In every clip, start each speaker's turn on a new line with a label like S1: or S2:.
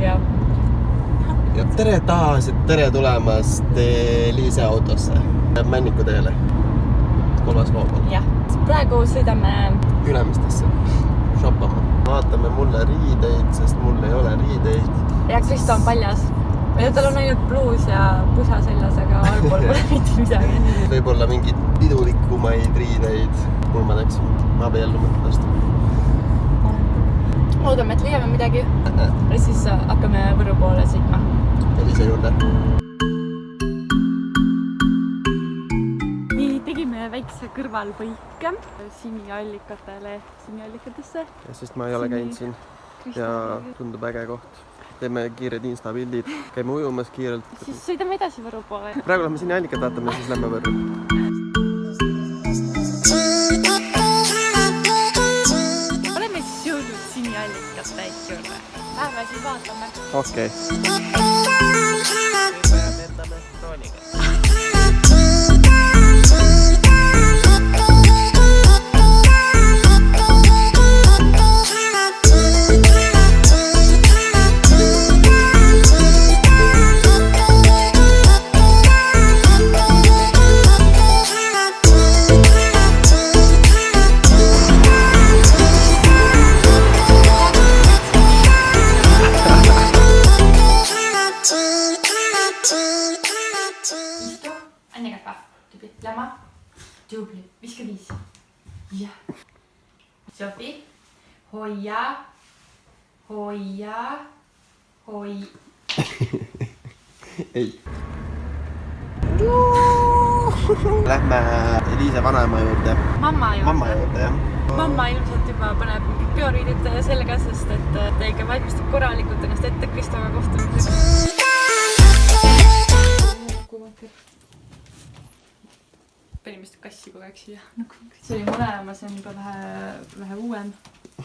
S1: jah.
S2: Ja tere taas, et tere tulemast Liise autosse. Männiku teele. 3. koobal.
S1: Jah. Praegu sõidame
S2: Ülemistesse. Shoppama. Vaatame mulle riideid, sest mul ei ole riideid.
S1: Ja Kristo on paljas. Tal on ainult bluus ja pusa seljas, aga allpool pole mitte midagi.
S2: Võib-olla mingid pidulikumaid riideid. Mul ma läksin abielluma vastu.
S1: Loodame, et leiame midagi. Ja siis hakkame Võru poole sõitma.
S2: Liise juurde.
S1: Nii, tegime väikse kõrvalpõike siniallikatesse.
S2: Ja sest ma ei ole käinud siin ja tundub äge koht. Teeme kiired Insta-pildid, käime ujumas kiirelt.
S1: Siis sõidame edasi Võru poole.
S2: Praegu lähme sinna allikat vaatame ja siis lähme Võrru.
S1: Oleme siis jõudnud siniallikat täis juurde. Lähme siis vaatame.
S2: Okei. Lendame drooniga. Dubli, viska 5. Ja. Sofi. Hoia. Ei. Lähme Liise vanaema juurde.
S1: Mamma juurde,
S2: jah.
S1: Mamma ilmselt juba paneb mingid bioriidid selga, sest et ta ikka valmistab korralikult ennast ette Kristoga kohtumiseks. Inimesed kassi kogu aeg siia. See oli mõlema, see on juba vähe uuem.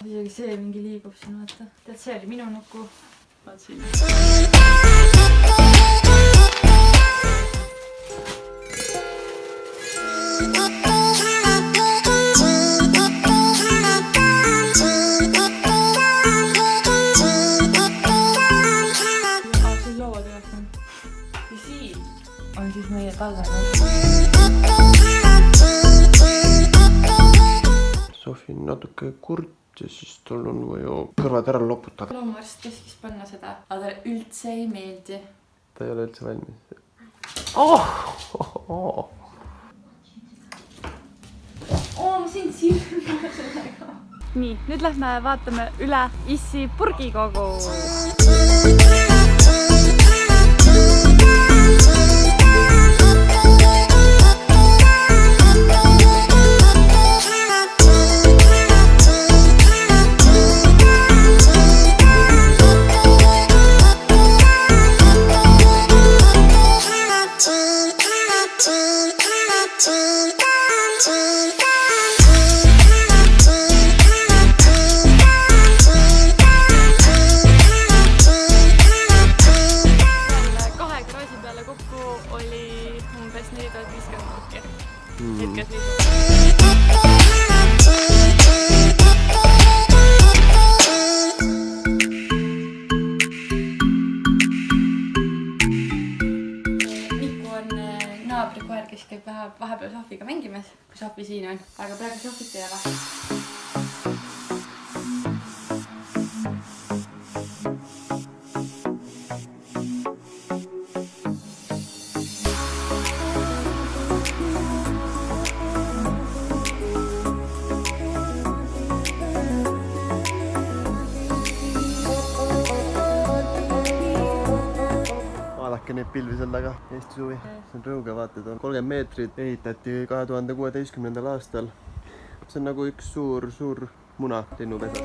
S1: Isegi see mingi liigub siin, vaata. Tead, see oli minu nuku. Vaat siin. See lood üles. Ja siin on siis meie talve.
S2: Sofi on natuke kurt ja siis tal on vaja kõrvad ära loputada.
S1: Loomuarst keskis panna seda, aga talle üldse ei meeldi.
S2: Ta ei ole üldse valmis.
S1: Ma siin silma sellega. Nii, nüüd lähme vaatame üle Issi purgikogu. Naabrikoer, kes käib vahepeal Sofiga mängimas, kui Sofi siin on, aga praegu Sofit ei ole.
S2: Vaadake neid pilvi seal taga, Eesti suvi. See on rõuge, vaated on 30 meetrit, ehitati 2016. aastal. See on nagu üks suur muna linnupesa.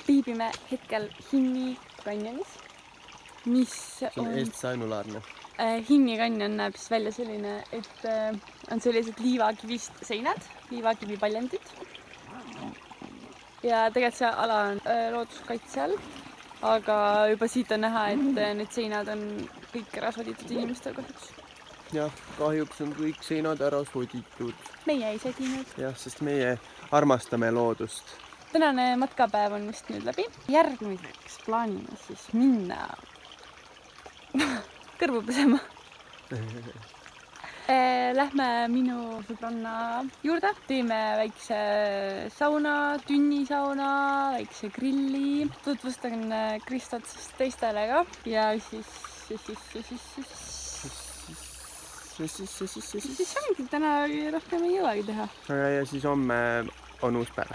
S1: viibime hetkel Hinni kanjonis, mis
S2: see on Eestis ainulaadne.
S1: Hinni kanjon näeb siis välja selline, et on sellised liivakivist seinad, liivakivipaljandid. Ja tegelikult see ala on looduskaitse all, aga juba siit on näha, et need seinad on kõik ära soditud inimestel kahjuks.
S2: Jah, kahjuks on kõik seinad ära soditud.
S1: Meie ei sodinud.
S2: Jah, sest meie armastame loodust.
S1: Tänane matkapäev on vist nüüd läbi. Järgmiseks plaanime siis minna kõrvu pesema. Lähme minu sõbranna juurde, teeme väikse sauna, tünnisauna, väikse grilli, tutvustan Kristot siis teistele ka ja siis ongi, täna rohkem ei jõuagi teha.
S2: Ja siis homme on uus päev.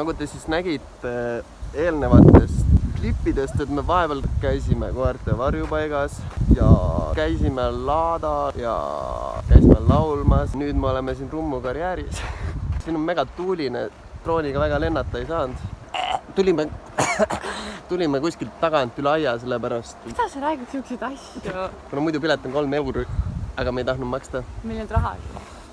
S2: Nagu te siis nägite eelnevatest klippidest, et me vahepeal käisime koerte varjupaigas ja käisime laada ja käisime laulmas. Nüüd me oleme siin Rummu karjääris. Siin on mega tuuline, drooniga väga lennata ei saanud. Tulime kuskilt tagant üle aia sellepärast.
S1: Mida sa räägid siukseid asju?
S2: Kuna muidu pilet on 3 €, aga me ei tahtnud maksta.
S1: Meil ei olnud raha.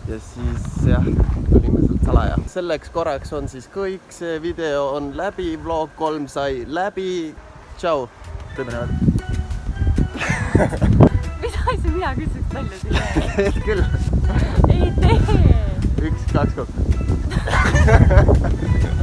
S2: Ja siis jah, tulime sealt salaja. Selleks korraks on siis kõik, see video on läbi, vlog 3 sai läbi. Tšau! Teeme näevad.
S1: Mida asja mina küsiks välja siia?
S2: Teed küll.
S1: Ei tee!
S2: 1, 2, 3.